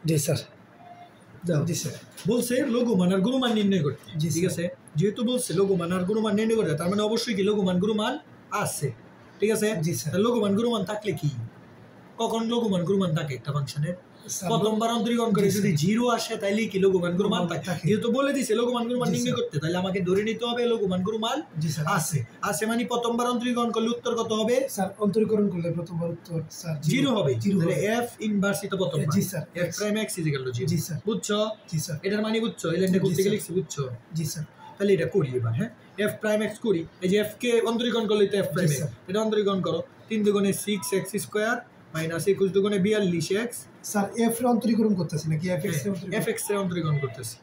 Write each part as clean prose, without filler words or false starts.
জি sir. দাও। জি sir. বলছে লঘুমান আর গুণমান নির্ণয় করতে, জি ঠিক আছে? যেহেতু বলছে লঘুমান আর গুণমান নির্ণয় করতে, তার মানে অবশ্যই কি লঘুমান গুণমান আছে, ঠিক আছে? জি স্যার। লঘুমান গুণমান থাকলে কি, কখন লঘুমান গুণমান থাকে একটা ফাংশনের? স্যার, প্রথমবার অন্তরীকরণ করে জি যদি স্যার। 0 আসে তাইলে কি লঘুমান গুণমান গুণমান থাকে। থাকে। যেহেতু বলে দিছে লঘুমান গুণমান জি নির্ণয় স্যার। করতে, তাহলে আমাকে ধরে নিতে হবে লঘুমান গুণমান জি স্যার। আছে। আছে মানে প্রথমবার অন্তরীকরণ করলে উত্তর কত হবে? স্যার অন্তরীকরণ করলে প্রথমবার উত্তর স্যার 0 হবে। 0 তাহলে হবে। f ইনভার্স তো প্রথমবার। জি স্যার। f prime x = 0। জি স্যার। বুঝছো? জি স্যার। এটার মানে বুঝছো? এই লাইনটা করতে গেলে লিখছি, বুঝছো? জি স্যার। তাহলে এটা করি এবার। হ্যাঁ, f প্রাইম x করি। এই যে f কে অন্তরীকরণ করলে তো f প্রাইম x, এটা অন্তরীকরণ করো। 3 দুগুণে 6x স্কয়ার মাইনাস 21 দুগুণে 42x। স্যার f এর অন্তরীকরণ করতেছি নাকি fx এর অন্তরীকরণ? fx এর অন্তরীকরণ করতেছি,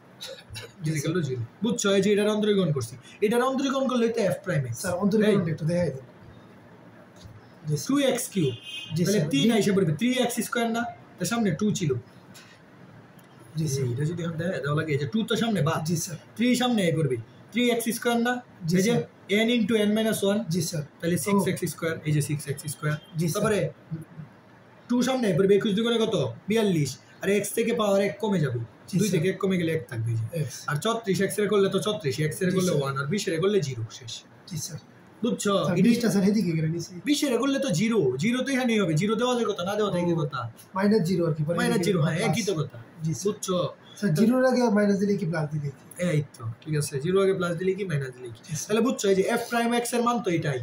ইকুয়াল টু 0। বুঝছো? এই যে এটার অন্তরীকরণ করছি, এটার অন্তরীকরণ করলে তো f প্রাইম x। স্যার অন্তরীকরণটা একটু দেখাই দিন। 2x কিউব, তাহলে 3 আইসা পড়বে 3x স্কয়ার না, তার সামনে 2 ছিল। জি স্যার। এটা যদি এখন দেওয়া লাগে যে 2 তো সামনে বাদ, জি স্যার। 3 সামনে আই পড়বে 3x স্কয়ার না, এই যে n * n - 1। জি স্যার। তাহলে 6x স্কয়ার, এই যে 6x স্কয়ার। জি স্যার। তারপরে 2 সামনে আই পড়বে 21 দুগুণে কত 42, আর x থেকে পাওয়ার 1 কমে যাবে, 2 থেকে 1 কমে গেলে 1 থাকবে। আর 34 x এর করলে তো 34, x এর করলে 1, আর 20 এর করলে 0 শেষ। জি স্যার। বুঝছো? এটা স্যার এদিকে গেলে নিছি 20 এর করলে তো 0, 0 তো এখানেই হবে, 0 দেওয়া যায় কথা, না দেওয়া থাকে কথা, -0 আর কি পরে -0, হ্যাঁ একই তো কথা। জি স্যার। বুঝছো? স্যার 0 এর আগে মাইনাস দিলে কি প্লাস দিলে কি? এই তো ঠিক আছে, 0 আগে প্লাস দিলে কি মাইনাস দিলে কি। তাহলে বুঝছো এই যে f প্রাইম x এর মান তো এটাই,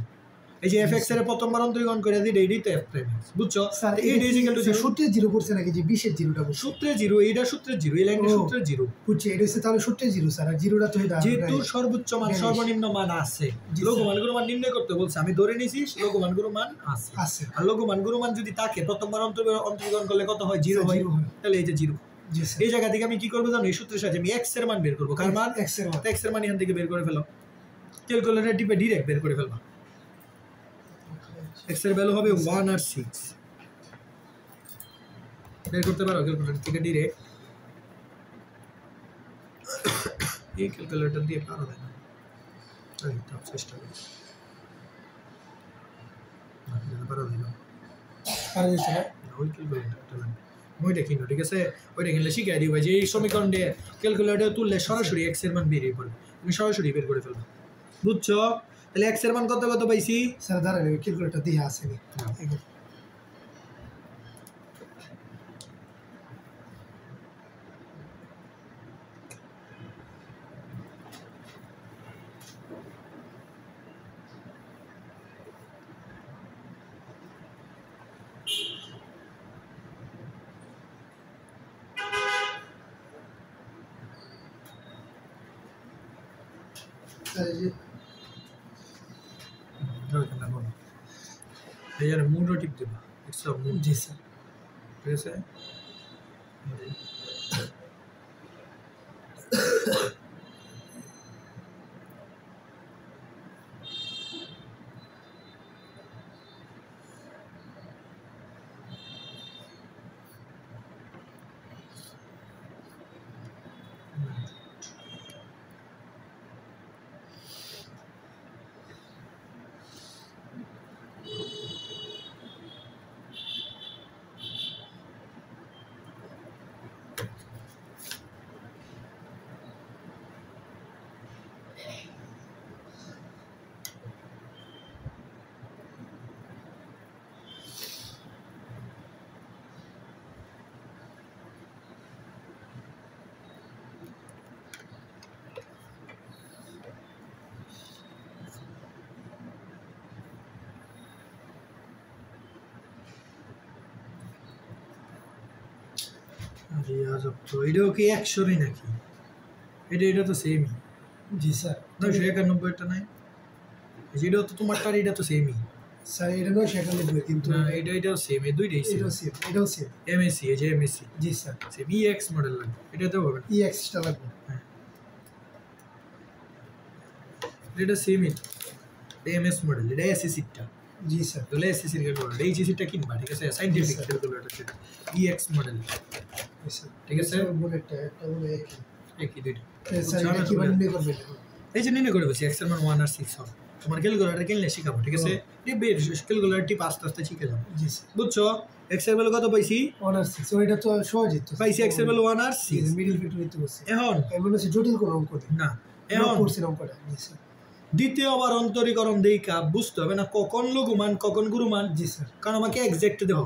এই যে fx এর প্রথমবার অন্তরীকরণ করে দিই, এইটাই তো f প্রাইম x। বুঝছো? স্যার এই ডি ইকুয়াল টু সূত্রে 0 করছে নাকি যে 20 এর 0টা বলছে? সূত্রে 0, এইটা সূত্রে 0, এই লাইনটা সূত্রে 0। বুঝছি, এটা হচ্ছে তাহলে সূত্রে 0 স্যার, আর 0টা তো এটা যেহেতু সর্বোচ্চ মান সর্বনিম্ন মান আছে, লঘুমান গুণমান নির্ণয় করতে বলছে, আমি ধরে নিয়েছি লঘুমান গুণমান আছে। আর লঘুমান গুণমান যদি থাকে প্রথমবার অন্তরীকরণ করলে কত হয়? 0 হয়। তাহলে এই যে 0, এই জায়গা থেকে আমি কি করবো জানো? এই সূত্রের সাহায্যে আমি x এর মান বের করবো। কার মান? x এর মান। x এর মান এখান থেকে বের করে ফেলো, ক্যালকুলেটর টিপে ডাইরেক্ট বের করে ফেলবা। x এর ভ্যালু হবে 1 আর 6, বের করতে পারো ক্যালকুলেটর থেকে ডাইরেক্ট। এই ক্যালকুলেটর দিয়ে পারো না, এই তো চেষ্টা করো, না পারো না, আর দিছে না ওই ক্যালকুলেটরটা লাগবে, ওইটা কিনো, ঠিক আছে? ওইটা কিনলে শিখিয়ে দিই যে এই সমীকরণ দিয়ে ক্যালকুলেটর তুললে সরাসরি x এর মান বেরিয়ে পড়বে, তুমি সরাসরি বের করে ফেলবে। বুঝছো? তাহলে x এর মান কত কত পাইছি? স্যার দাঁড়ান, ক্যালকুলেটর দিয়ে আসেনি। এই যে মুডও টিপ দেবা, এক্সট্রা মুড। জি স্যার। ঠিক আছে? আরে আজব তো, এটাও কি 100 নাকি? এটা তো সেমই। জি স্যার। 991 টা নাই, যেটাও তো তোমারটার, এটা তো সেমই স্যার। এটা 991 কিন্তু না, এটাও সেম, এই দুইটাই সেম। এটাও সেম। এমএসসি, এই যে এমএসসি। জি স্যার। সেম এক্স মডেল লাগবে, এটাতেও হবে না। EX টা লাগবে। হ্যাঁ, এটা সেমই তো, এমএস মডেল, এটা এসএসসিটা। জি স্যার। তাহলে এসএসসি এর মডেল, এইচএসসিটা কিনবা, ঠিক আছে? সায়েন্টিফিক ক্যালকুলেটর সেটা ইএক্স মডেল, ঠিক আছে? বুলেটটা একটা বলে একই দুইটা। স্যার এটা কি বানিয়ে করবে? এই যে নির্ণয় করে বলছি x এর মান 1 আর 6 হবে। তোমার ক্যালকুলেটর কিনলে শিখাবো, ঠিক আছে? ক্যালকুলেটর টিপ আস্তে আস্তে শিখে যাবো। জি স্যার। বুঝছো? এক্স এর ভ্যালু কত পাইছি? 1 আর 6 ওইটা তো সহজই তো পাইছি এক্স এর ভ্যালু 1 আর 6। মিডল ফ্যাক্টরি তো বলছি এখন এমন হচ্ছে জটিল কোন অঙ্ক নেই না, এখন করছিলাম অঙ্কটা। জি স্যার। দ্বিতীয়বার অন্তরীকরণ দেখা বুঝতে হবে না কখন লঘুমান কখন গুরুমান। জি স্যার। কারণ আমাকে এক্সাক্ট দেবো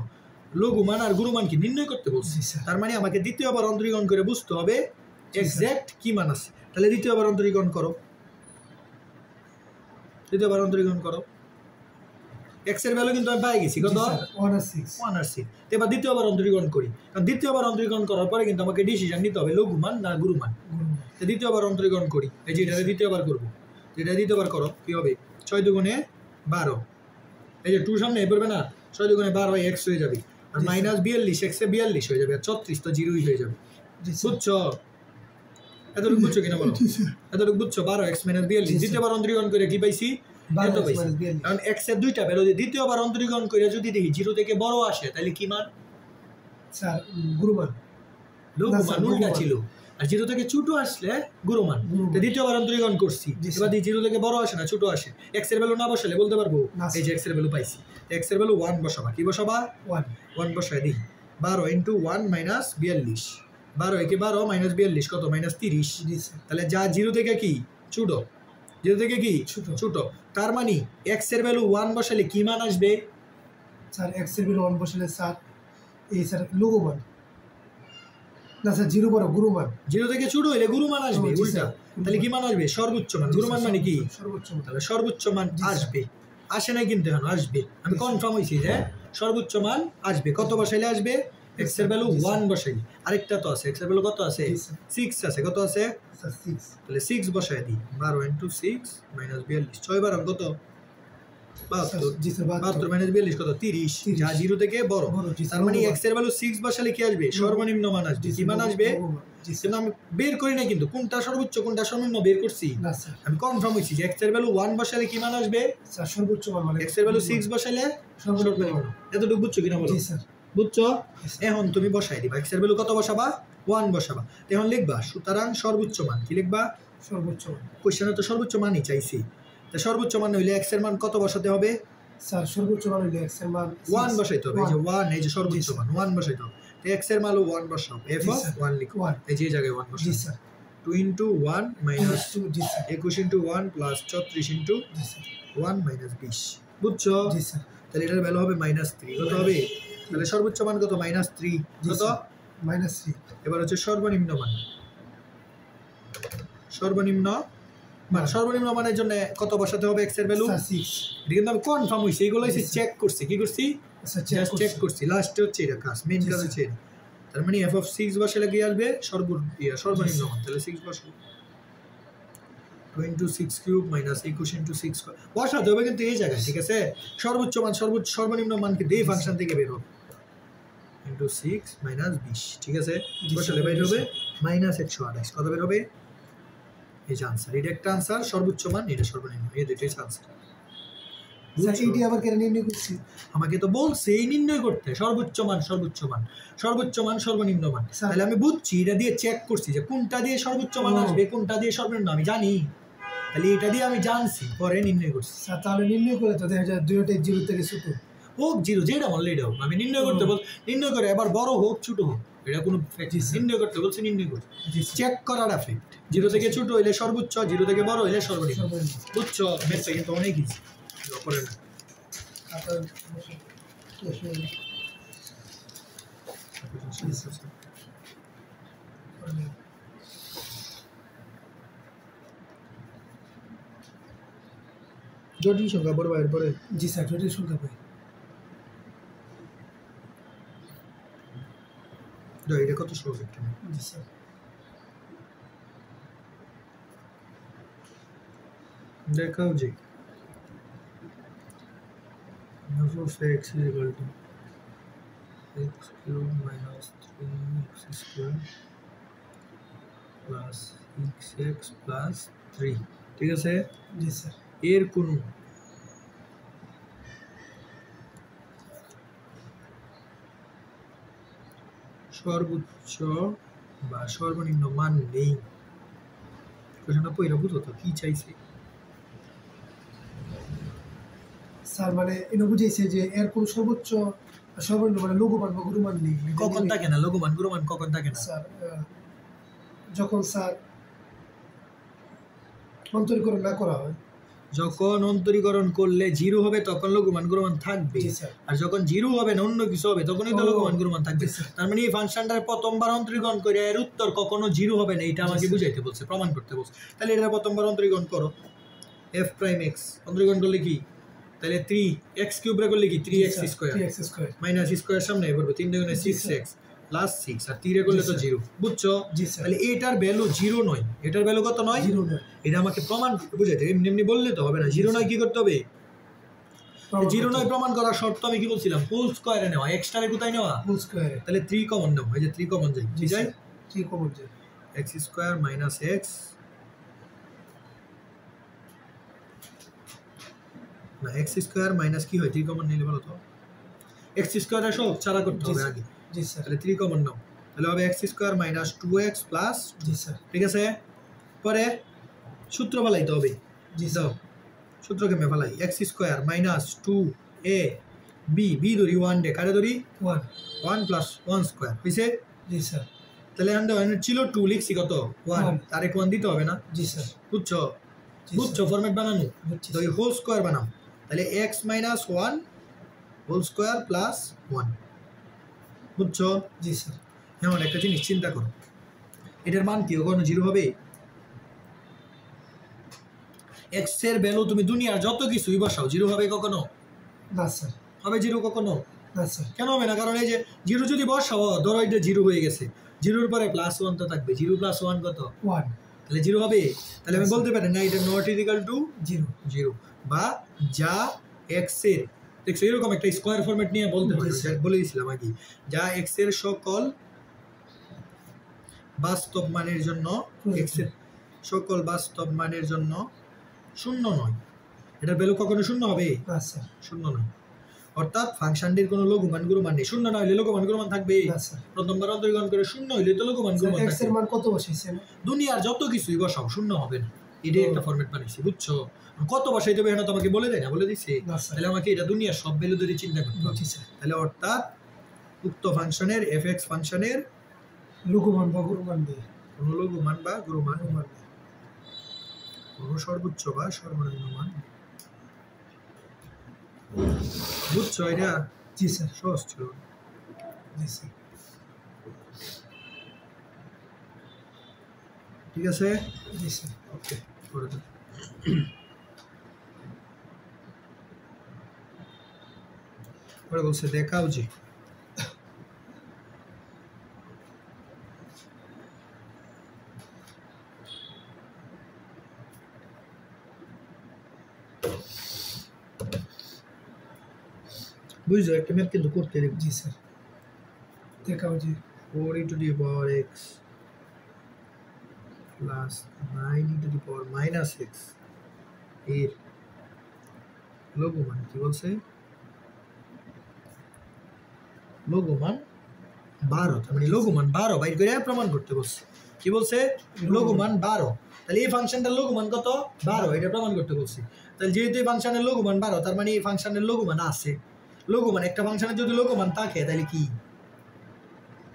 লঘুমান আর গুরুমান কি নির্ণয় করতে বলছি। জি স্যার। তার মানে আমাকে দ্বিতীয়বার অন্তরীকরণ করে বুঝতে হবে এক্সাক্ট কি মান আছে। তাহলে দ্বিতীয়বার অন্তরীকরণ করো, দ্বিতীয়বার অন্তরীকরণ করো। এক্স এর ভ্যালু কিন্তু আমি পাই গেছি কত? 1 আর 6। 1 আর 6। এবার দ্বিতীয়বার অন্তরীকরণ করি, কারণ দ্বিতীয়বার অন্তরীকরণ করার পরে কিন্তু আমাকে ডিসিশন নিতে হবে লঘুমান না গুরুমান। দ্বিতীয়বার অন্তরীকরণ করি, এই যে এটা দ্বিতীয়বার করবো, এটা দ্বিতীয়বার করো কি হবে? 6 দুগুণে 12, এই যে 2 সামনে পড়বে না, 6 দুগুণে 12 এক্স হয়ে যাবে, আর মাইনাস 42 এক্স এ 42 হয়ে যাবে, আর 34 তো জিরোই হয়ে যাবে। বুঝছো? এতটুকু বুঝছো কিনা বলো? এতটুকু বুঝছো? 12 এক্স মাইনাস 42 দ্বিতীয়বার অন্তরীকরণ করে কি পাইছি? এত পাইছি। কারণ এক্স এর দুইটা ভ্যালু দ্বিতীয়বার অন্তরীকরণ করে যদি দেখি 0 থেকে বড় আসে তাহলে কি মান? স্যার গুরুমান। লঘুমান উল্টা ছিল, আর 0 থেকে ছোট আসলে গুরুমান। তো দ্বিতীয়বার অন্তরীকরণ করছি, এবার 0 থেকে বড় আসে না ছোট আসে, এক্স এর ভ্যালু না বসালে বলতে পারবো এই যে এক্স এর ভ্যালু পাইছি। এক্স এর ভ্যালু 1 বসাবা, কি বসাবা? 1 বসায় দিই। 12 ইন্টু 1 মাইনাস 42, 12 একে 12 মাইনাস 42 কত? মাইনাস 30। তাহলে যা 0 থেকে কি ছোট, 0 থেকে কি ছোট, তার মানে এক্স এর ভ্যালু 1 বসালে কি মান আসবে? স্যার এক্স এর ভ্যালু 1 বসালে স্যার এই স্যার লঘুমান না স্যার 0 বড় গুরুমান। 0 থেকে ছোট হইলে গুরুমান আসবে উল্টা, তাহলে কি মান আসবে? সর্বোচ্চ মান। গুরুমান মানে কি? সর্বোচ্চ মান। তাহলে সর্বোচ্চ মান আসবে, আসে না কিন্তু এখন আসবে। আমি কনফার্ম হইছি যে সর্বোচ্চ মান আসবে। কত বসাইলে আসবে? এক্স এর ভ্যালু 1 বসাইলে। আরেকটা তো আছে, এক্স এর ভ্যালু কত আছে? 6 আছে। কত আছে? স্যার 6। তাহলে 6 বসাই দিই। 12 ইন্টু 6 মাইনাস 42, 6 বার কত? 72। জি স্যার 72 মাইনাস 42 কত? 30। যা 0 থেকে বড়, তার মানে এক্স এর ভ্যালু 6 বসালে কি আসবে? সর্বনিম্ন মান আসবে। কি মান আসবে? কিন্তু আমি বের করি না কিন্তু কোনটা সর্বোচ্চ কোনটা সর্বনিম্ন বের করছি না স্যার। আমি কনফার্ম হইছি যে এক্স এর ভ্যালু 1 বসালে কি মান আসবে? স্যার সর্বোচ্চ মান মানে এক্স এর ভ্যালু 6 বসালে সর্বনিম্ন। এতটুকু বুঝছো কিনা বলো? জি স্যার। বুঝছো? এখন তুমি বসাই দিবা, এক্স এর ভ্যালু কত বসাবা? 1 বসাবা। এখন লিখবা সুতরাং সর্বোচ্চ মান। কি লিখবা? সর্বোচ্চ মান। কোশ্চেনে তো সর্বোচ্চ মানই চাইছি, তা সর্বোচ্চ মান হইলে এক্স এর মান কত বসাতে হবে? স্যার সর্বোচ্চ মান হইলে এক্স এর মান 1 বসাইতে হবে। এই যে 1, এই যে সর্বোচ্চ মান 1 বসাইতে হবে। তো এক্স এর মান 1 বসাও, f অফ 1 লিখো। এই যে জায়গায় 1 বসাও। জি sir. 2 into 1 minus 21 into 1 plus 34 into 1 minus 20। বুঝছো? জি স্যার। তাহলে এটার ভ্যালু হবে -3। কত হবে? তাহলে সর্বোচ্চ মান কত? -3। কত? -3। এবার হচ্ছে সর্বনিম্ন মান। সর্বনিম্ন মান, সর্বনিম্ন মানের জন্য কত বসাতে হবে এক্স এর ভ্যালু? 6। এটা কিন্তু আমি কনফার্ম হইছি, এগুলো হইছে চেক করছি। কি করছি? জাস্ট চেক করছি। লাস্টে হচ্ছে এটা কাজ, মেইন কাজ হচ্ছে এটা। তার মানে f of 6 বসালে কি আসবে? সর্বনিম্ন মান। তাহলে 6 বসাবো। 2 ইনটু 6 কিউব মাইনাস 21 ইনটু 6 বসাতে হবে কিন্তু এই জায়গায়, ঠিক আছে? সর্বোচ্চ মান সর্বনিম্ন মানকে দিয়ে ফাংশন থেকে বের হবে ইনটু 6 মাইনাস 20, ঠিক আছে? বসালে বের হবে -128। কত বের হবে? এই যে আনসার, এটা একটা আনসার, সর্বোচ্চ মান, এটা সর্বনিম্ন, এই দুটোই আনসার। স্যার এইটি আবার কেন নির্ণয় করছি? আমাকে তো বলছে এই নির্ণয় করতে সর্বোচ্চ মান, সর্বোচ্চ মান, সর্বোচ্চ মান, সর্বনিম্ন মান। তাহলে আমি বুঝছি, এটা দিয়ে চেক করছি যে কোনটা দিয়ে সর্বোচ্চ মান আসবে, কোনটা দিয়ে সর্বনিম্ন আমি জানি। তাহলে এটা দিয়ে আমি জানছি, পরে নির্ণয় করছি। স্যার তাহলে নির্ণয় করে তো দেখা যায় দুটোই 0 থেকে ছোট হোক, 0 যেটা বললে এটা হোক। আমি নির্ণয় করতে বল, নির্ণয় করে এবার বড় হোক ছোট হোক এটা কোনো নির্ণয় করতে বলছি, নির্ণয় করছি। চেক করাটা ফ্যাক্ট। 0 থেকে ছোট হইলে সর্বোচ্চ, 0 থেকে বড় হইলে সর্বনিম্ন। বুঝছো? ম্যাথটা কিন্তু অনেক ইজি, করে না। জটিল সংখ্যা পড়বা এরপরে? জি স্যার জটিল সংখ্যা পাই। এটা কত সহজ একটা। জি স্যার। দেখাও যে f of x is equal to x cube minus 3x square plus 6x plus 3, ঠিক আছে? জি স্যার। এর কোন সর্বোচ্চ বা সর্বনিম্ন মান নেই। কোশ্চেনটা পয়লা বুঝো তো কি চাইছে। স্যার মানে এটা বুঝাইছে যে এর কোনো সর্বোচ্চ সর্বনিম্ন মানে লঘুমান বা গুরুমান নেই। কখন থাকে না লঘুমান গুরুমান কখন থাকে না? স্যার যখন স্যার অন্তরীকরণ না করা হয়, যখন অন্তরীকরণ করলে জিরো হবে তখন লঘুমান গুরুমান থাকবে, জি স্যার। আর যখন জিরো হবে না অন্য কিছু হবে তখনই তো লঘুমান গুরুমান থাকবে। তার মানে এই ফাংশনটার প্রথমবার অন্তরীকরণ করে এর উত্তর কখনো জিরো হবে না, এটা আমাকে বুঝাইতে বলছে, প্রমাণ করতে বলছে। তাহলে এটা প্রথমবার অন্তরীকরণ করো, এফ প্রাইম এক্স অন্তরীকরণ করলে কি, তাহলে 3x কিউব রে করলে কি 3x স্কয়ার মাইনাস স্কয়ার সামনে পড়বে 3 গুণে 6x প্লাস 6 আর 3 রে করলে তো 0, বুঝছো? তাহলে এটার ভ্যালু 0 নয়, এটার ভ্যালু কত নয়? 0 নয়। এটা আমাকে প্রমাণ করতে বুঝাইতে, এমনি এমনি বললে তো হবে না। 0 নয় কি করতে হবে? 0 নয় প্রমাণ করার শর্ত আমি কি বলছিলাম, হোল স্কয়ারে নেওয়া, এক্সট্রা রে কোথায় নেওয়া? হোল স্কয়ারে। তাহলে 3 কমন নাও, এই যে 3 কমন যায়, কি যায়? 3 কমন যায়, x স্কয়ার মাইনাস x না x স্কয়ার মাইনাস কি হয় 3 কমন নিলে বলো তো, x স্কয়ার এর সব ছাড়া করতে হবে আগে। জি স্যার। তাহলে 3 কমন নাও, তাহলে হবে x square minus 2x plus, জি স্যার। ঠিক আছে। পরে সূত্র ফলাইতে হবে, জি স্যার। সূত্র কেমনে ফলাই, x square minus 2a b b ধরি 1 ডে কারে ধরি 1 প্লাস 1 স্কয়ার হইছে। জি স্যার। তাহলে আমরা ছিল 2 লিখছি কত 1, তার এক 1 দিতে হবে না? জি স্যার। বুঝছো? বুঝছো ফরম্যাট বানানো? তো এই হোল স্কয়ার বানাও, তাহলে x minus 1 whole square plus 1, বুঝছো? জি স্যার। এখন একটা জিনিস চিন্তা করো, এটার মান কি কখনো 0 হবে? x এর ভ্যালু তুমি দুনিয়ার যত কিছুই বসাও 0 হবে কখনো? না স্যার। হবে 0 কখনো? না স্যার। কেন হবে না? কারণ এই যে 0 যদি বসাও, ধরো এটা 0 হয়ে গেছে, 0 এর পরে প্লাস 1 তো থাকবে, 0 প্লাস 1 কত? 1, তাহলে 0 হবে। তাহলে আমি বলতে পারি না এটা নট ইকুয়াল টু 0, বা যা x এর, দেখছো এরকম একটা স্কয়ার ফরম্যাট নিয়ে বলতে হবে, বলে দিয়েছিলাম আগে, যা x এর সকল বাস্তব মানের জন্য, x এর সকল বাস্তব মানের জন্য শূন্য নয়, এটার ভ্যালু কখনো শূন্য হবে? না স্যার। শূন্য নয়, অর্থাৎ ফাংশনটির কোনো লঘুমান গুরুমান নেই। শূন্য না হইলে লঘুমান গুরুমান থাকবে? না স্যার। প্রথমবার অন্তরীকরণ করে শূন্য হইলে তো লঘুমান গুরুমান থাকবে। x এর মান কত বসাইছেন? দুনিয়ার যত কিছুই বসাও শূন্য হবে না, এটাই একটা ফরম্যাট বানাইছি, বুঝছো? কত বসাইতে হবে এটা তোমাকে বলে দেয় না, বলে দিছে? তাহলে আমাকে এটা দুনিয়ার সব ভ্যালু ধরে চিন্তা করতে হবে। তাহলে অর্থাৎ উক্ত ফাংশনের f(x) ফাংশনের লঘুমান বা গুরুমান নেই, কোনো লঘুমান বা গুরুমান নেই, কোনো সর্বোচ্চ বা সর্বনিম্ন মান, বুঝছো এটা? জি স্যার। সহজ ছিল। জি স্যার। ঠিক আছে? জি স্যার। ওকে, করে দাও। পরে বলছে দেখাও যে বুঝছো, একটা ম্যাপ কিন্তু করতে দেব। জি স্যার। দেখাও যে 4 into the power x plus 9 into the power minus x এর লঘুমান কি বলছে? লঘুমান 12, তার মানে লঘুমান 12 বাইর করে প্রমাণ করতে বলছে। কি বলছে? লঘুমান 12। তাহলে এই ফাংশনটার লঘুমান কত? 12, এটা প্রমাণ করতে বলছি। তাহলে যেহেতু এই ফাংশনের লঘুমান 12, তার মানে এই ফাংশনের লঘুমান আছে। লঘুমান একটা ফাংশনের যদি লঘুমান থাকে তাহলে কি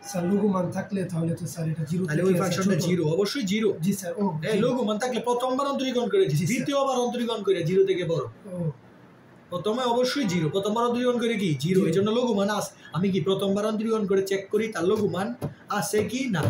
স্যার? লঘুমান থাকলে তাহলে তো স্যার এটা 0, তাহলে ওই ফাংশনটা 0, অবশ্যই 0। জি স্যার। ও এই লঘুমান থাকলে প্রথমবার অন্তরীকরণ করে দ্বিতীয়বার অন্তরীকরণ করে 0 থেকে বড়, প্রথমে অবশ্যই 0, প্রথমবার অন্তরীকরণ করে কি 0, এই জন্য লঘুমান আছে। আমি কি প্রথমবার অন্তরীকরণ করে চেক করি তার লঘুমান আছে কি না,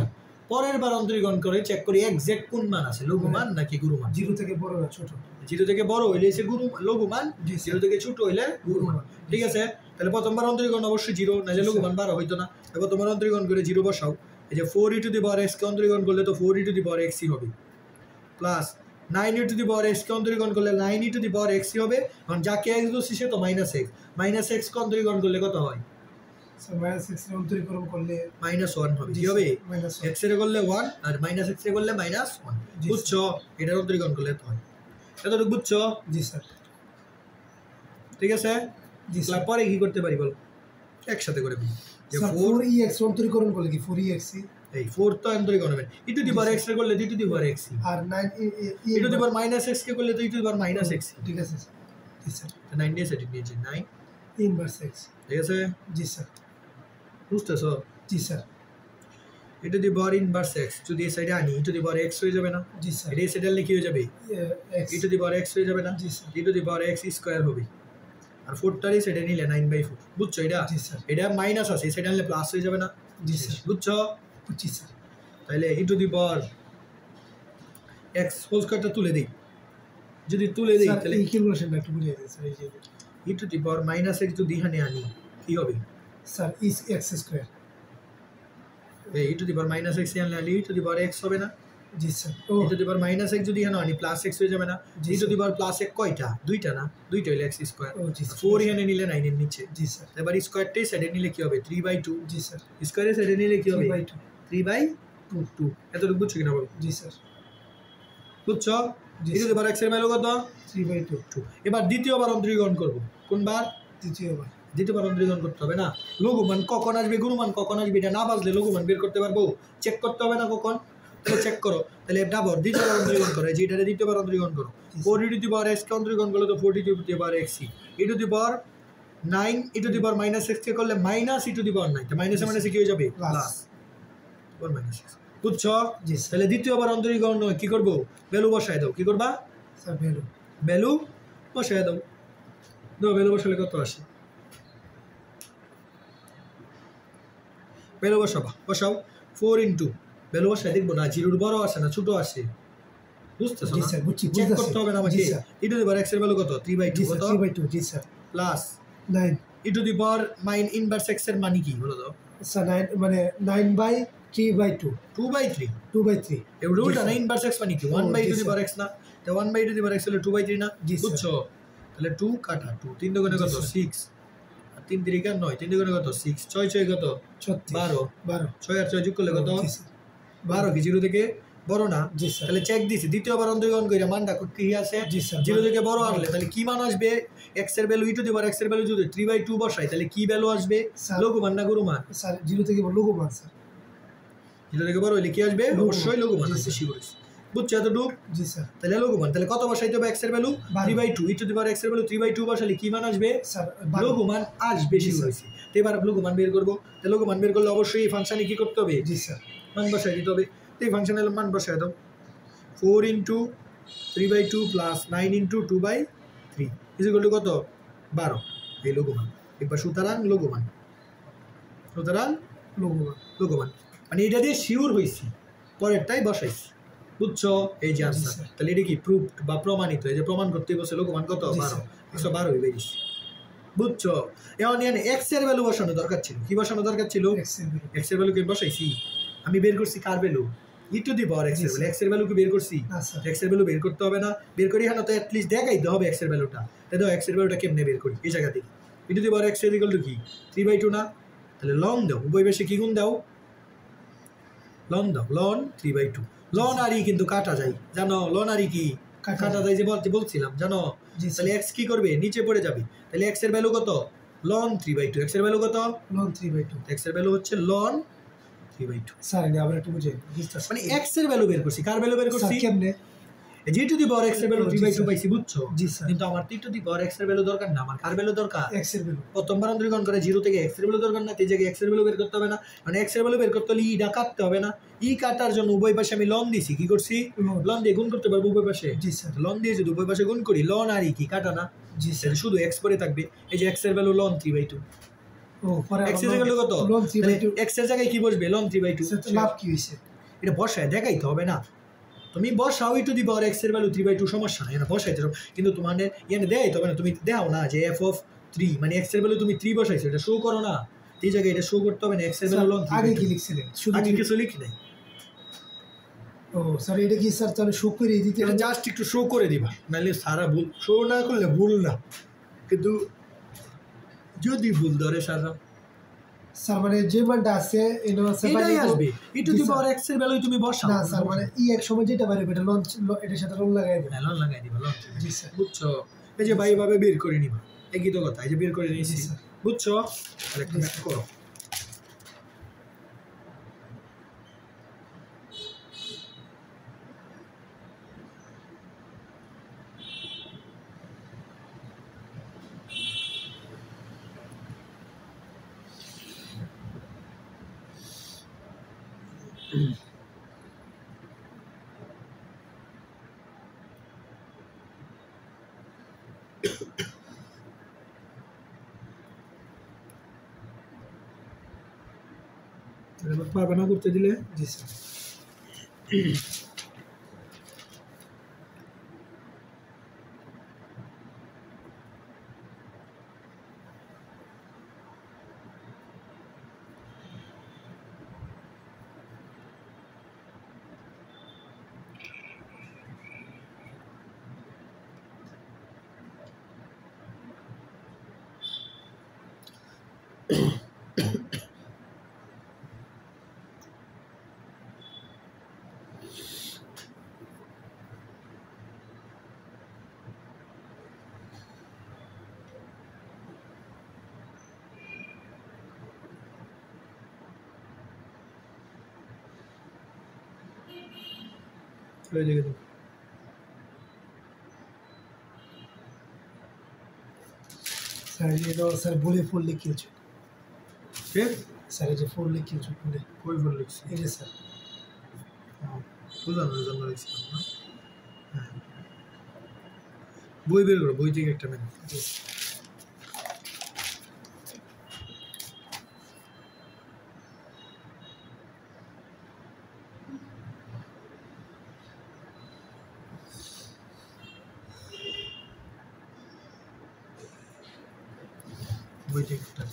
পরের বার অন্তরীকরণ করে চেক করি এক্সাক্ট কোন মান আছে, লঘুমান নাকি গুরুমান। 0 থেকে বড় না ছোট? 0 থেকে বড় হইলে সে লঘুমান, 0 থেকে ছোট হইলে গুরুমান। ঠিক আছে? তাহলে প্রথমবার অন্তরীকরণ অবশ্যই 0, নাহলে লঘুমান 12 হইতো না। প্রথমবার অন্তরীকরণ করে 0 বসাও, এই যে 4e to the power x কে অন্তরীকরণ করলে তো 4e to the power x হবে, plus 9e to the power x কে অন্তরীকরণ করলে 9e to the power x হবে। কারণ যাকে x বলছি সে তো মাইনাস x কে অন্তরীকরণ করলে কত হয়? স্যার মাইনাস x এর অন্তরীকরণ করলে -1 হবে। কি হবে? x এর করলে 1 আর মাইনাস x এর করলে -1, বুঝছো? এটার অন্তরীকরণ করলে তো হয়। এতটুকু বুঝছো? জি স্যার। ঠিক আছে? জি স্যার। পরে কি করতে পারি বল, একসাথে করে বলি। যে 4ex অন্তরীকরণ করলে কি 4ex, এই 4 তো অন্তরীকরণ হবে, e to the power x এর করলে e to the power x, R 9 e to the power minus x কে করলে তো e to the power minus x। ঠিক আছে। জি স্যার 9 দিয়ে সেটি নিয়েছি 9 ইনভার্স এক্স ঠিক আছে জি স্যার বুঝতেছো জি sir e to the power inverse x যদি এই সাইডে আনি e to the power x হয়ে যাবে না জি স্যার এটা এই সাইডে আনলে কি হয়ে যাবে x e to the power x হয়ে যাবে না জি sir e to the power x square হবে আর 4টারই সেটা নিলে 9/4 বুঝছো এটা জি স্যার এটা মাইনাস আছে সেটা নিলে প্লাস হয়ে যাবে না জি স্যার বুঝছো বুঝছি স্যার তাহলে e to the power x whole স্কয়ারটা তুলে দেই যদি তুলে দেই তাহলে এই ক্যালকুলেশনটা একটু বুঝিয়ে দিন স্যার এই যে e to the power -x যদি এখানে আনি কি হবে স্যার ইজ এক্স স্কয়ার এই e to the power -x আনলে e to the power x হবে না জি স্যার ও e to the power -x যদি এখানে আনি +x হয়ে যাবে না e to the power +x কয়টা দুইটা না দুইটা হইলে x স্কয়ার ও জি স্যার 4 এখানে নিলে 9 এর নিচে জি স্যার এবার স্কয়ারটাই সাইডে নিলে কি হবে 3/2 জি স্যার স্কয়ারের সাইডে নিলে কি হবে 3/2 3/2 এতটুকু বুঝছো কিনা বলো জি স্যার বুঝছো জি e to the power x এর ভ্যালু কত 3/2 এবার দ্বিতীয়বার অন্তরীকরণ করব কোনবার দ্বিতীয়বার দ্বিতীয়বার অন্তরীকরণ করতে হবে না লঘুমান কখন আসবে গুণমান কখন আসবে এটা না বাজলে লঘুমান বের করতে পারবো চেক করতে হবে না কখন তাহলে চেক করো তাহলে ডাবর দ্বিতীয়বার অন্তরীকরণ করো যেটারে দ্বিতীয়বার অন্তরীকরণ করো 4 e to the power x কে অন্তরীকরণ করলে তো 4 e to the power x e to the power 9 e to the power -x কে করলে minus e to the power 9 তো মাইনাসে মাইনাসে কি হয়ে যাবে প্লাস or -x বুঝছো জি তাহলে দ্বিতীয়বার অন্তরীকরণ কি করব ভ্যালু বসায় দাও কি করবা স্যার ভ্যালু ভ্যালু বসায় দাও দাও ভ্যালু বসালে কত আসে ভ্যালু বসাও 4 ইনটু ভ্যালু বসায় দেখবো না জিরোর বড় আসে না ছোট আসে বুঝতেছো জি না স্যার বুঝছি চেক করতে হবে না আমাকে জি sir e to the power x এর ভ্যালু কত 3/2 জি কত স্যার 3/2 জি sir plus 9 e to the power minus inverse x এর মানে কি বলো তো স্যার 9 মানে 9/3/2 2/3 2/3 এই রুলটা না ইনভার্স x মানে কি 1/2 to the power x না তো 1/2 to the power x হলো 2/3 না জি স্যার। বুঝছো তাহলে 2 কাটা 2 3 দুগুণে কত জি স্যার। 6 আর 3 3 9 3 দুগুণে কত 6 6 6 কত 12 12 6 আর 6 যোগ করলে কত জি স্যার 12 কি 0 থেকে বড় না জি স্যার তাহলে চেক দিছি দ্বিতীয়বার অন্তরীকরণ কইরা মানটা কি আছে জি স্যার 0 থেকে বড় আসলে তাহলে কি মান আসবে x এর value e to the power x এর ভ্যালু যদি 3/2 বসাই তাহলে কি ভ্যালু আসবে স্যার। লঘু মান না গুরু মান স্যার 0 থেকে লঘু মান স্যার 0 থেকে বড় হইলে কি আসবে লঘু মান। অবশ্যই লঘু মান জি আসবে স্যার। শিওর বুঝছো এতটুকু জি স্যার তাহলে লঘু মান তাহলে কত বসাইতে হবে x এর value 12 3/2 e to the power x এর ভ্যালু 3/2 বসালে কি মান আসবে স্যার লঘু মান আসবে জি শিওর স্যার। তো এবার লঘু মান বের করব তাহলে লঘু মান বের করলে অবশ্যই এই ফাংশনে কি করতে হবে জি স্যার মান বসাই দিতে হবে তো এই ফাংশনের মান বসাই দাও 4 into 3/2 plus 9 into 2/3 is equal to কত 12 এই লঘুমান একবার সুতরাং লঘুমান লঘুমান মানে এটা দিয়ে শিওর হইছি পরেরটাই বসাইছি বুঝছো এই যে আনসার স্যার। তাহলে এটা কি প্রুফ বা প্রমাণিত এই যে প্রমাণ করতে বসে লঘুমান কত জি 12 স্যার। 112 হয়ে বেরিয়েছে বুঝছো এখন এখানে x এর ভ্যালু বসানো দরকার ছিল কি বসানো দরকার ছিল x এর ভ্যালু x এর ভ্যালু কি বসাইছি আমি বের করছি কার value e to the power x জি এর ভ্যালু স্যার। x এর ভ্যালু কি বের করছি না স্যার x এর ভ্যালু বের করতে হবে না বের করি এখানে তো অ্যাটলিস্ট দেখাইতে হবে x এর ভ্যালুটা তাই দাও x এর ভ্যালুটা কেমনে বের করি এই জায়গা থেকে e to the power x এর ইকুয়াল টু কি 3/2 না তাহলে লন দাও উভয় পাশে কি গুণ দাও লন দাও লন 3/2 লন আর ই কিন্তু কাটা যায় জানো লন আর ই কি কাটা কাটা যায় যে বলছিলাম জানো জি তাহলে x কি করবে নিচে পড়ে যাবে তাহলে x এর ভ্যালু কত লন 3/2 x এর ভ্যালু কত লন 3/2 x এর ভ্যালু হচ্ছে লন 3/2 স্যার এটা আবার একটু বুঝেন বুঝতেছি মানে x এর ভ্যালু বের করছি কার ভ্যালু বের স্যার করছি কেমনে জি টু দি পাওয়ার x এর ভ্যালু জি 3/2 স্যার। পাইছি বুঝছো জি স্যার কিন্তু আমার টি টু দি পাওয়ার x এর ভ্যালু দরকার না আমার কার ভ্যালু দরকার x এর ভ্যালু প্রথমবার অন্তরীকরণ করে 0 থেকে x এর ভ্যালু দরকার না এই জায়গায় x এর ভ্যালু বের করতে হবে না মানে x এর ভ্যালু বের করতে হলে ইটা কাটতে হবে না ই কাটার জন্য উভয় পাশে আমি লন দিছি কি করছি লন। লন দিয়ে গুণ করতে পারবো উভয় পাশে জি স্যার লন দিয়ে যদি উভয় পাশে গুণ করি লন আর ই কি কাটা না জি স্যার তাহলে শুধু x পরে থাকবে এই যে x এর ভ্যালু লন 3/2 ও পরে x এর ভ্যালু কত লন 3/2 x এর জায়গায় কি বসবে লন 3/2 স্যার তো লাভ কি হইছে এটা বসায় দেখাইতে হবে না তুমি বসাও টু দি পাওয়ার x এর ভ্যালু 3/2 সমস্যা নাই এটা বসাইতে হবে কিন্তু তোমাদের এখানে দেখাইতে হবে না তুমি দেখাও না যে f of 3 মানে x এর ভ্যালু তুমি 3 বসাইছো এটা শো করো না এই জায়গায় এটা শো করতে হবে না x এর ভ্যালু লন আগে কি লিখছিলেন শুধু আগে কিছু লিখি নাই ও স্যার এটা কি স্যার তাহলে শো করে দিতে এটা জাস্ট একটু শো করে দিবা নাহলে সারা ভুল শো না করলে ভুল না কিন্তু যদি ভুল ধরে সারা স্যার মানে যে মানটা আছে এটা স্যার এটাই আসবে to the G, power x এর ভ্যালু তুমি বসাও না স্যার মানে ই এক সময় যেটা পারে এটা লঞ্চ এটার সাথে লন লাগাই দেবেন লন লাগাই দিবা লন জি স্যার বুঝছো এই যে ভাই ভাবে বের করে নিবা একই তো কথা এই যে বের করে নিয়েছি জি স্যার বুঝছো তাহলে একটা ম্যাথ করো পারবে না করতে দিলে? জি স্যার। হয়ে যাবে তো। স্যার এটা স্যার বলে ফুল লিখিয়েছে কে? স্যার এই যে ফুল লিখিয়েছে বলে কই বল লিখছি? এই যে স্যার বোঝানোর জন্য লিখছিলাম না? হ্যাঁ। বই বের করো, বই থেকে একটা নেন। জি বই থেকে একটা।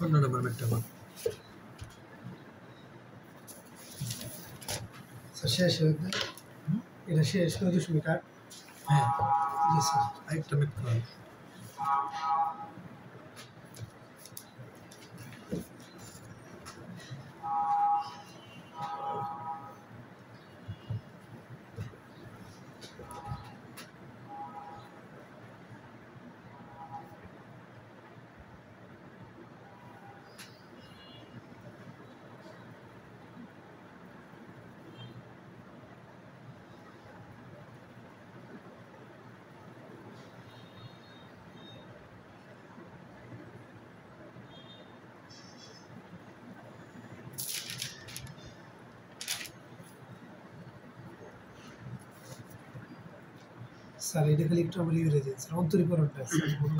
অন্য নাম্বার একটা বল। স্যার শেষ হয়ে গেল এটা শেষ 9.8 হ্যাঁ, জি স্যার আরেকটা মেট করা। স্যার এটা খালি একটু আমার ইউরে দিন স্যার অন্তরীকরণটা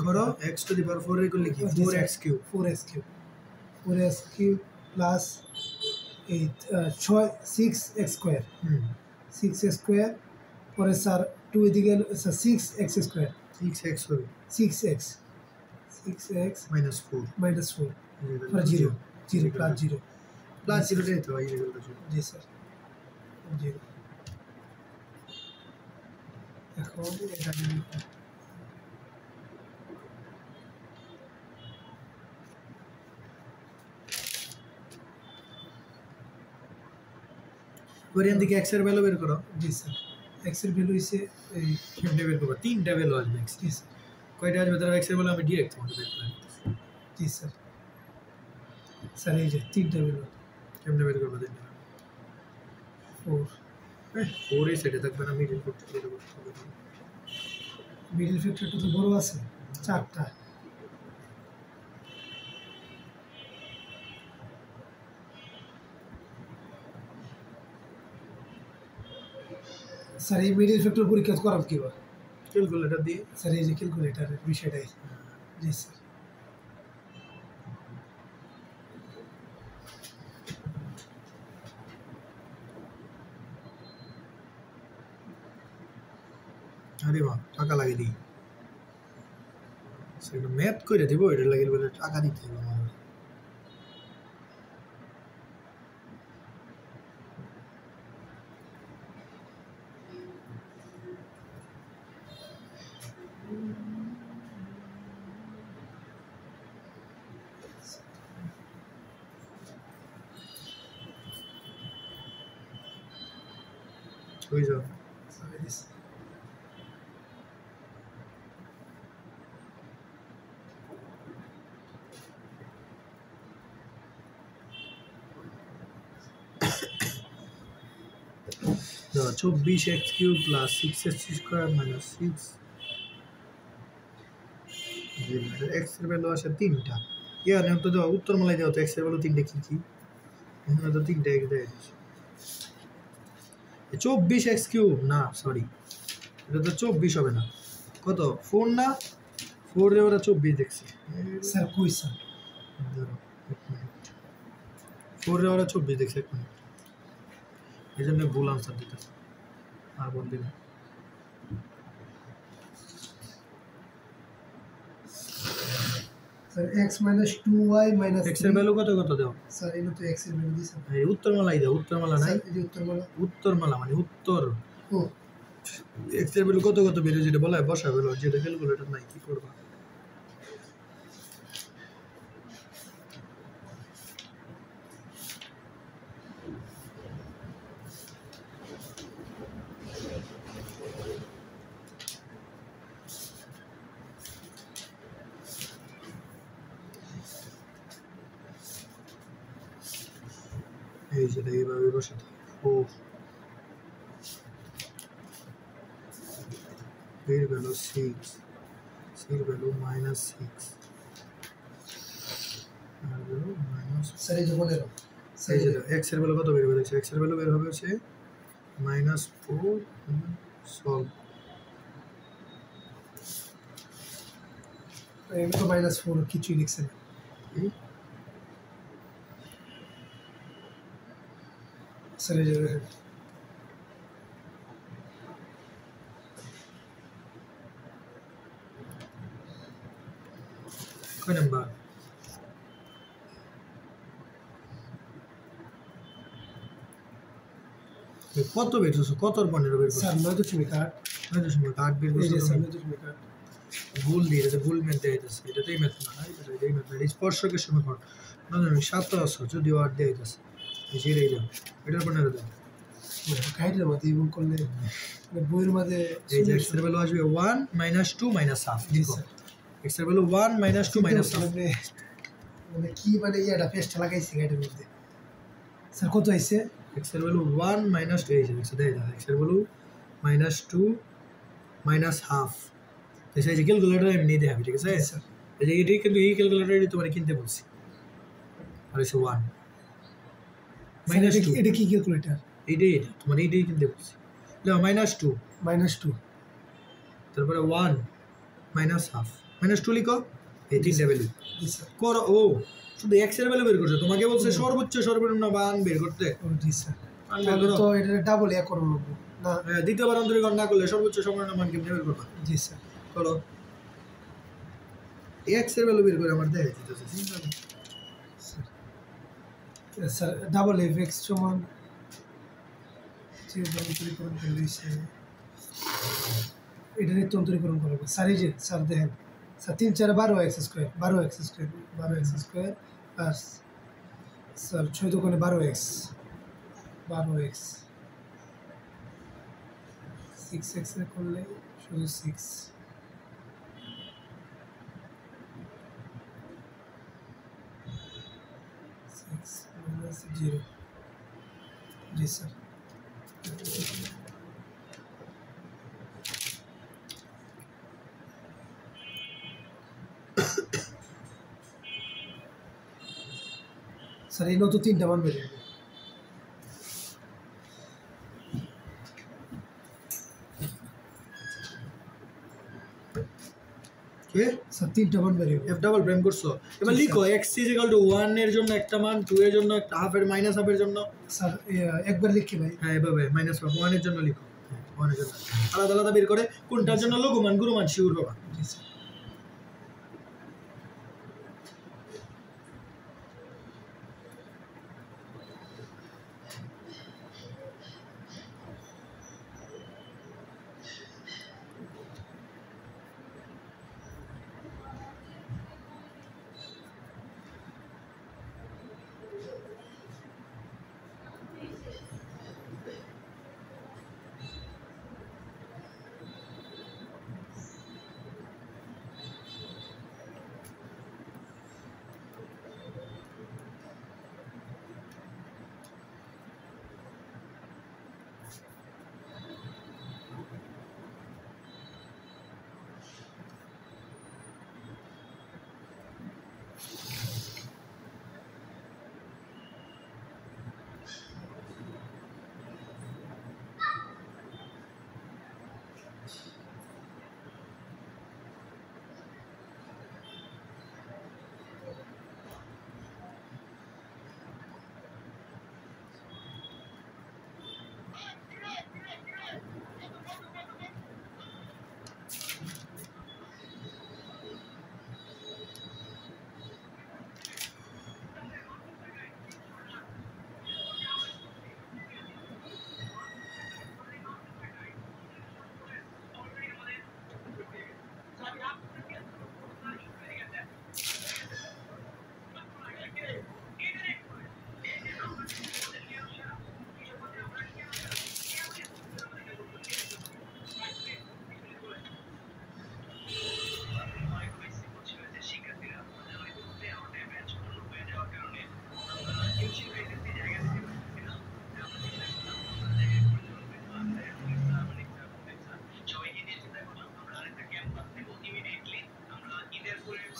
করো x টু দি পাওয়ার 4 এর করলে কি 4x cube 4x cube 4x cube plus এই 6x স্কোয়ার 6x স্কোয়ার পরে স্যার 2 এদিকে স্যার 6x স্কোয়ার 6x হবে 6x মাইনাস 4 -4 পরে 0 0 প্লাস 0 প্লাস 0 টাই তো এই রেজাল্টটা। জি স্যার 0 এখন এটা কোরিয়ান দিকে x এর ভ্যালু বের করো। জি স্যার x এর ভ্যালু হইছে এই কেমনে বের করবো? তিনটা ভ্যালু আসবে x। জি স্যার কয়টা আসবে তার x এর ভ্যালু আমি ডাইরেক্ট তোমাকে বের করে দিতেছি। জি স্যার স্যার এই যে তিনটা ভ্যালু কেমনে বের করবো? 4 4 এই সাইডে থাকবে না, মিডল করতে বের করতে হবে। মিডল ফ্যাক্টরটা তো বড় আছে 4টা স্যার এই মিডল ফ্যাক্টর পরীক্ষা করাম কিবা ক্যালকুলেটর দিয়ে। স্যার এই যে ক্যালকুলেটরের বিষয়টাই জি স্যার আরে বাহ, টাকা লাগে দিই। সেটা ম্যাথ করে দিব, এটা লাগে বলে টাকা দিতে হবে আমার। হয়ে যাবে। Sir 24x³ plus 6x² minus 6 x এর ভ্যালু আসে 3টা। এখানে তো দাও উত্তর মালাই দাও তো এক্স এর ভ্যালু 3টা কি কি? এখানে তো 3টা এক্স দেয়া আছে। 24x³ না সরি, এটা তো 24 হবে না, কত 4 না, 4 এ ওরা 24 দেখছে স্যার কই স্যার? ধরো 1 মিনিট, 4 এ ওরা 24 দেখছে 1 মিনিট, এই জন্য ভুল আনসার দিতেছে আর বলতে না। স্যার x - 2y - x এর ভ্যালু কত কত দাও স্যার এটা তো x এর ভ্যালু দিছেন। এই উত্তরমালাই দাও, উত্তরমালা নাই, এই যে উত্তরমালা, উত্তরমালা মানে উত্তর। ও x এর ভ্যালু কত কত বের যেটা বলা হয় বসাবে, যেটা ক্যালকুলেটর নাই কি করবা। এই যেটা এইভাবে বসাতে ও এর ভ্যালু 6, এর ভ্যালু -6 আর ভ্যালু মাইনাস। স্যার এই যে বলে দাও এই যে x এর ভ্যালু কত বের হবে, x এর ভ্যালু বের হবে হচ্ছে -4 সলভ। এটা তো -4 কিছুই লিখছেন না। স্যার এই যে দেখেন কয় নাম্বার? কত বের করছো, কতর 15 বের করছো? স্যার 9.8 9.8 বের এই যে করছো। স্যার 9.8 ভুল দিয়ে এটা ভুল ম্যাথ দেয়া যাচ্ছে, এটাতেই ম্যাথ না, এটাই ম্যাথ না, স্পর্শকের সমীকরণ 9.7 যদিও 8 দেয়া যাচ্ছে, এই যে এটাই দাও, এটার 15 দাও। গাইডের মধ্যে ইভেন করলে মানে বইয়ের মধ্যে এই যে x এর ভ্যালু আসবে 1 - 2 - ½ লিখো, x এর ভ্যালু 1 - 2 - ½ মানে কি মানে ইয়াটা পেস্টটা লাগাইছি গাইডের মধ্যে। স্যার কত আইছে? x এর ভ্যালু 1 - 2 এই যে দেখছো দেয় x এর ভ্যালু -2 ½ এই যে ক্যালকুলেটর এমনি দেখাবি, ঠিক আছে স্যার এই যে এটাই, কিন্তু এই ক্যালকুলেটরই তোমার কিনতে বলছি। আর হচ্ছে 1 -2 এটা কি ক্যালকুলেটর? এইটাই, এটা তোমার এইটাই কিনতে বলছি। দেখো -2 -2 তারপরে 1 ½ -2 লিখো, এই তিনটা ভ্যালু জি স্যার। করো। ও শুধু x এর ভ্যালু বের করছো, তোমাকে বলছে সর্বোচ্চ সর্বনিম্ন মান বের করতে। ও জি স্যার। মান বের তাহলে করো। তো এটা ডাবল এক করুন লাগবে না? দ্বিতীয়বার অন্তরীকরণ না করলে সর্বোচ্চ সর্বনিম্ন মান কেমনে বের করবা? জি স্যার। করো, x এর ভ্যালু বের করে আমার দেখাই দিতেছে। স্যার ডাবল fx সমান যে অন্তরীকরণ করলে এটা নিয়ে অন্তরীকরণ করবে স্যার। এই যে স্যার দেখেন sir 3 4 12x² 12x² 12x² plus sir 6 দোকানে 12x 6x এর করলে শুধু 6 -0 জি স্যার। স্যার এই নতুন 3টা মান বের হবে। কে স্যার 3টা মান বের হবে। f ডাবল প্রাইম করছো, এবার লিখো x = 1 এর জন্য একটা মান, 2 এর জন্য একটা, হাফ এর -হাফ এর জন্য। স্যার একবার লিখি ভাই। হ্যাঁ এভাবে -1 এর জন্য লিখো, 1 এর জন্য আলাদা আলাদা বের করে কোনটার জন্য লঘু মান গুরু মান শিওর হবা। জি স্যার।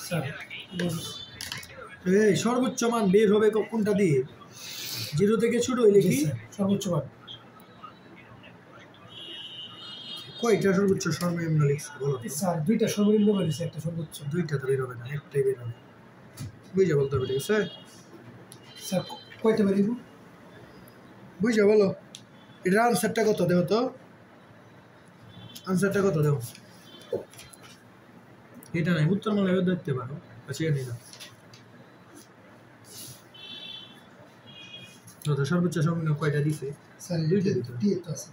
স্যার এই সর্বোচ্চ মান বের হবে কোনটা দিয়ে? 0 থেকে ছোট হইলে কি সর্বোচ্চ মান কয়টা সর্বোচ্চ সর্বনিম্ন লিখছে বলো? স্যার দুইটা সর্বনিম্ন বলেছে, একটা সর্বোচ্চ। দুইটা তো বের হবে না, একটাই বের হবে। বুঝে বলতে হবে, ঠিক আছে স্যার? কয়টা বেরিয়ে বুঝে বলো। এটার আনসারটা কত দেও তো? আনসারটা কত দেও? এটা নাই, উত্তর মনে হয় দেখতে পারো। আচ্ছা এটা নিলাম। সর্বোচ্চ সর্বনিম্ন কয়টা দিছে? স্যার দুইটা দিতে দিয়ে তো আছে।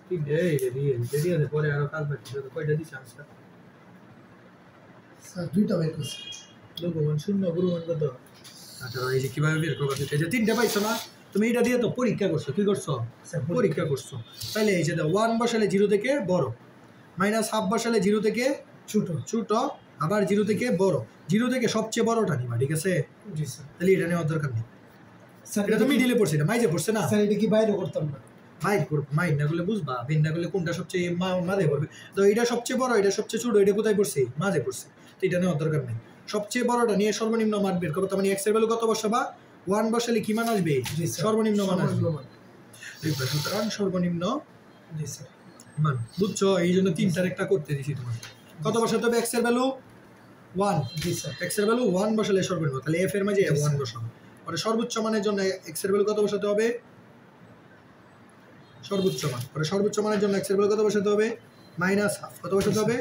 দিয়ে পরে আরো কাজ বাকি কয়টা দিছে আনসার? স্যার দুইটা বের করছে। লঘুমান শূন্য, গুরুমান কত? আচ্ছা এই যে কিভাবে বের করবো? এই যে 3টা পাইছো না তুমি, এটা দিয়ে তো পরীক্ষা করছো। কি করছো? পরীক্ষা করছো। তাহলে এই যে 1 বসালে 0 থেকে বড়, -1/2 বসালে 0 থেকে ছোট, ছোট, আবার 0 থেকে বড়, 0 থেকে সবচেয়ে বড়টা নিবা, ঠিক আছে? জি স্যার। তাহলে এটা নেওয়ার দরকার নেই। স্যার এটা তুমি মিডিলে পড়ছে, এটা মাইজে পড়ছে না। স্যার এটা কি বাইরে করতাম না? মাইন্ড না করলে বুঝবা, ভিন্ন না করলে কোনটা সবচেয়ে মাঝে পড়বে। তো এটা সবচেয়ে বড়, এটা সবচেয়ে ছোট, এটা কোথায় পড়ছে? মাঝে পড়ছে। তো এটা নেওয়ার দরকার নেই। সবচেয়ে বড়টা নিয়ে সর্বনিম্ন মান বের করবো। তার মানে x এর ভ্যালু কত বসাবা? 1 বসালে কি মান আসবে? সর্বনিম্ন মান আসবে। সুতরাং সর্বনিম্ন মান। বুঝছো? এই জন্য 3টার একটা করতে দিছি তোমার। কত বসাতে হবে? x এর ভ্যালু 1। জি স্যার। x এর ভ্যালু 1 বসালে সর্বনিম্ন, তাহলে f এর মাঝে 1 বসাবো। পরে সর্বোচ্চ মানের জন্য x এর ভ্যালু কত বসাতে হবে? সর্বোচ্চ মান। পরে সর্বোচ্চ মানের জন্য x এর ভ্যালু কত বসাতে হবে? -1/2। কত বসাতে হবে?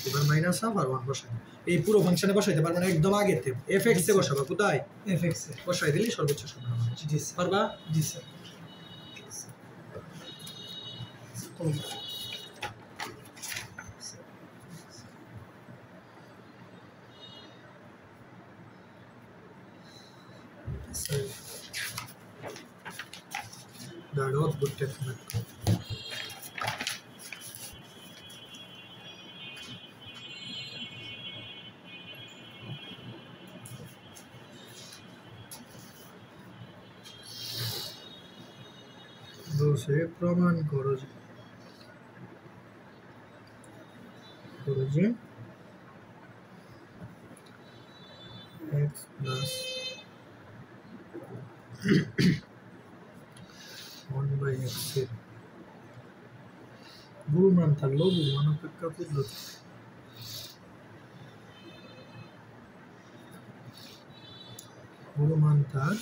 এবার -1/2 আর 1 বসাই। এই পুরো ফাংশনে বসাইতে পারবে না, একদম আগেতে fx এ বসাবো। কোথায়? fx এ বসাই দিলি সর্বোচ্চ সমান। জি স্যার। পারবা? জি স্যার। দাঁড়ো, অদ্ভুত টেকনিক। বলছে প্রমাণ করো যে x প্লাস 1/x এর গুণমান তার লঘুমান অপেক্ষা ক্ষুদ্রতর। গুণমান তার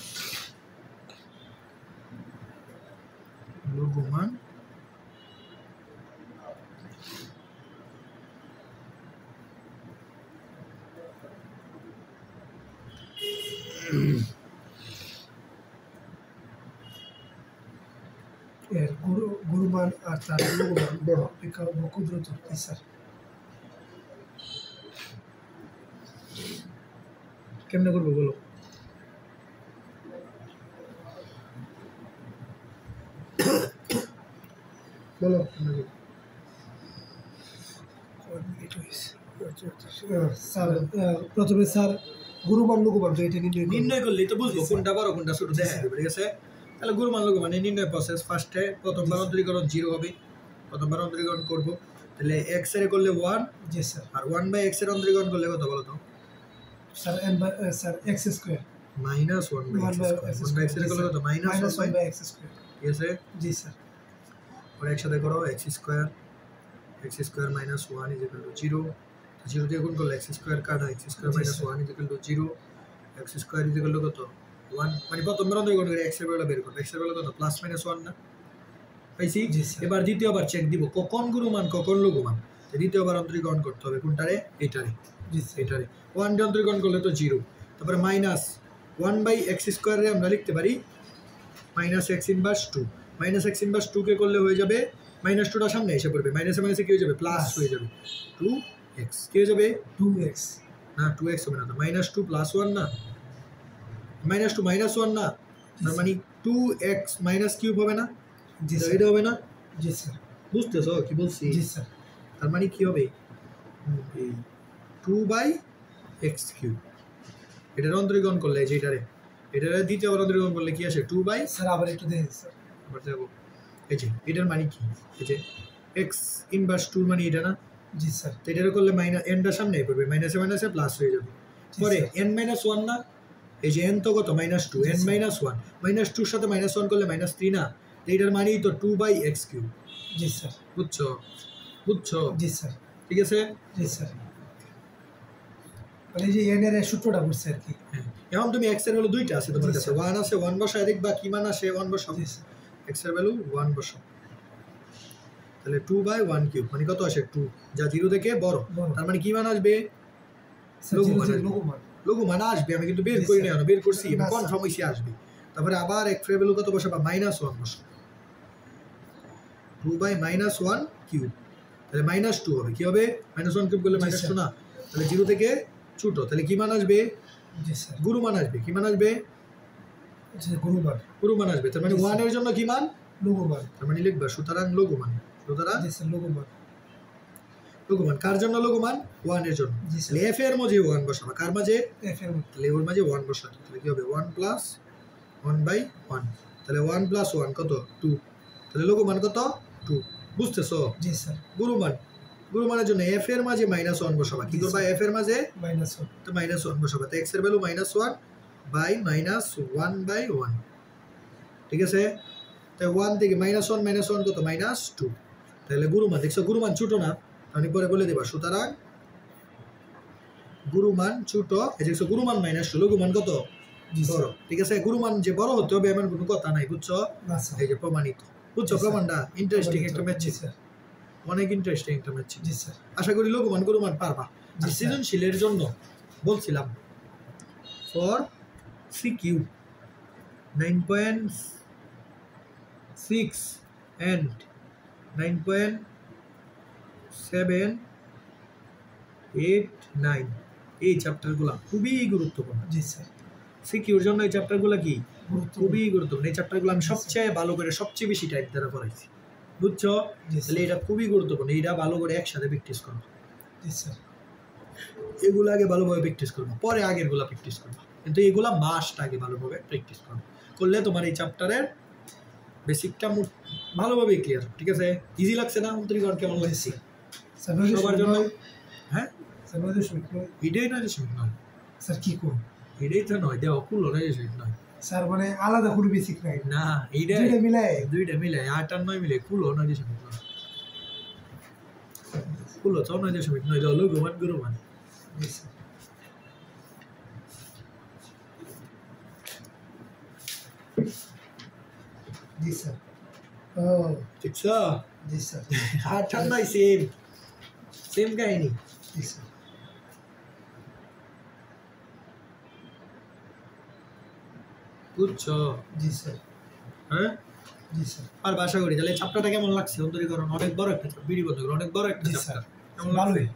লঘুমান এর গুণমান আর তার লঘুমান বড় অপেক্ষা ক্ষুদ্রতর। জি স্যার। কেমনে করবো বলো? বলো স্যার প্রথমে স্যার গুণমান লঘুমান এটা নির্ণয় করলেই তো বুঝবো কোনটা বড় কোনটা ছোট দেখা যাবে, ঠিক আছে? তাহলে গুণমান লঘুমান নির্ণয় প্রসেস। ফার্স্টে প্রথমবার অন্তরীকরণ 0 হবে, প্রথমবার অন্তরীকরণ করবো। তাহলে x এর করলে 1। জি স্যার। আর 1/x এর অন্তরীকরণ করলে কত বলো তো? Sir sir x square -1/x এর করলে কত? -1/x square. ঠিক আছে? জি স্যার। পরে একসাথে করো x স্কয়ার -1 = 0। 0 দিয়ে গুণ করলে x স্কয়ার কাটা, x স্কয়ার -1 = 0। x স্কয়ার কত? 1। মানে প্রথমবার অন্তরীকরণ করে x এর ভ্যালু বের করব। x এর ভ্যালু কত? +-1 না? পাইছি? এবার দ্বিতীয়বার চেক দিব কখন গুণমান কখন লঘুমান। দ্বিতীয়বার অন্তরীকরণ করতে হবে কোনটারে? এইটারে। জি এইটারে। 1 দিয়ে অন্তরীকরণ করলে তো 0। তারপরে -1/x স্কয়ার রে আমরা লিখতে পারি -x ইনভার্স 2। -x ইনভার্স 2 কে করলে হয়ে যাবে -2টা সামনে এসে পড়বে, মাইনাসে মাইনাসে কি হয়ে যাবে? প্লাস হয়ে যাবে 2x। কি হয়ে যাবে? 2x না 2x হবে না তো, -2 + 1 না, -2 -1 না, তার মানে 2x মাইনাস কিউব হবে না? জি স্যার। এটা হবে না? জি স্যার। বুঝতেছো কি বলছি? জি স্যার। তার মানে কি হবে? এই 2/x3 এটার অন্তরীকরণ করলে এই যে এটারে দ্বিতীয়বার অন্তরীকরণ করলে কি আসে? 2 বাই। স্যার আবার একটু দেখেন স্যার। আবার দেখো এই যে এটার মানে কি? এই যে x ইনভার্স 2 মানে এটা না? জি স্যার। তো এটা করলে মাইনাস এনটার সামনে পড়বে, মাইনাসে মাইনাসে প্লাস হয়ে যাবে। পরে n মাইনাস 1 না, এই যে n তো কত -2, n মাইনাস 1, -2 এর সাথে -1 করলে -3 না, এইটার মানেই তো 2/x3। জি স্যার। বুঝছো বুঝছো? জি স্যার। ঠিক আছে। জি স্যার। মানে যে n এর সূত্রটা বুঝছে আর কি। এখন তুমি x এর ভ্যালু দুইটা আছে তোমার কাছে, 1 আছে, 1 বসায় দেখবা কি মান আসে, 1 বসাও। x এর ভ্যালু 1 বসাও, তাহলে 2/1³ মানে কত আসে 2, যা 0 থেকে বড়, তার মানে কি মান আসবে, লঘু মান আসবে। আমি কিন্তু বের করি না, বের করছি, আমি কনফার্ম হইছি আসবে। তারপরে আবার x এর ভ্যালু কত বসাবা, -1 বসাও, 2/-1³ তাহলে -2 হবে। কি হবে, -1³ করলে -2 না, তাহলে 0 থেকে ছোট, তাহলে কি মান আসবে, জি স্যার, গুরু মান আসবে। কি মান আসবে, গুরু মান আসবে। তার মানে 1 এর জন্য কি মান, লঘু মান। তার মানে লিখবা সুতরাং লঘু মান, সুতরাং জি স্যার লঘু মান। লঘু মান কার জন্য, লঘু মান 1 এর জন্য। তাহলে f এর মাঝে 1 বসাবা, কার মাঝে, f এর মাঝে, তাহলে ওর মাঝে 1 বসাতে, তাহলে কি হবে 1 + 1/1, তাহলে 1 + 1 কত 2, তাহলে লঘু মান কত 2। বুঝতেছো? জি স্যার। গুরু মান, গুরু মানের জন্য f এর মাঝে -1 বসাবা। কি করবা, f এর মাঝে -1, তো -1 বসাবা, তো x এর ভ্যালু -1/-1/1, ঠিক আছে। তাই 1 থেকে -1 কত, -2, তাহলে গুরু মান, দেখছো গুরু মান ছোট না, আমি পরে বলে দেবা। সুতরাং গুরু মান ছোট, এই যে গুরু মান -2, লঘু মান কত বড়, ঠিক আছে। গুরু মান যে বড় হতে হবে এমন কোনো কথা নাই, বুঝছো? এই যে প্রমাণিত, বুঝছো প্রমাণটা? ইন্টারেস্টিং একটা ম্যাচ ছিল, অনেক ইন্টারেস্টিং একটা ম্যাচ ছিল। আশা করি লঘু মান গুরু মান পারবা। আর সৃজনশীলের জন্য বলছিলাম ফর CQ 9.6 and 9.789 এই চ্যাপ্টারগুলো খুবই গুরুত্বপূর্ণ। জি স্যার। সিকিউর জন্য এই চ্যাপ্টারগুলো কি খুবই গুরুত্বপূর্ণ। এই চ্যাপ্টারগুলো আমি সবচেয়ে ভালো করে, সবচেয়ে বেশি টাইপ দ্বারা পড়াইছি, বুঝছো? তাহলে এটা খুবই গুরুত্বপূর্ণ, এইটা ভালো করে একসাথে প্র্যাকটিস করো। জি স্যার। এগুলো আগে ভালোভাবে প্র্যাকটিস করবো, পরে আগেরগুলো প্র্যাকটিস করবো, কিন্তু এগুলা মাস্ট আগে ভালোভাবে প্র্যাকটিস করবো, করলে তোমার এই চ্যাপ্টারের বেসিকটা ভালোভাবে ক্লিয়ার। ঠিক আছে, ইজি লাগছে না? অন্তরীকরণ কেমন লাগছে সবার জন্য? হ্যাঁ এটাই না যে শুনুন নয় স্যার, কি কোন এটাই তো নয়, দেওয়া খুললো না যে নয় স্যার, মানে আলাদা কোনো বেসিক নাই না, এইটা দুইটা মিলে 8 আর 9 মিলে খুলো নয় যে শুনুন নয়, খুলো তো নয় যে শুনুন নয়, দেওয়া লঘু মান গুরু মান। জি স্যার। ও ঠিক স্যার। জি স্যার। 8 আর 9 সেম কাহিনী। জি স্যার। বুঝছো? জি স্যার। হ্যাঁ জি স্যার। আর ভাষা করি তাহলে চ্যাপ্টারটা কেমন লাগছে? অন্তরীকরণ অনেক বড় একটা, বিড়ি বন্ধ অনেক বড় একটা চ্যাপ্টার, কেমন ভালোই।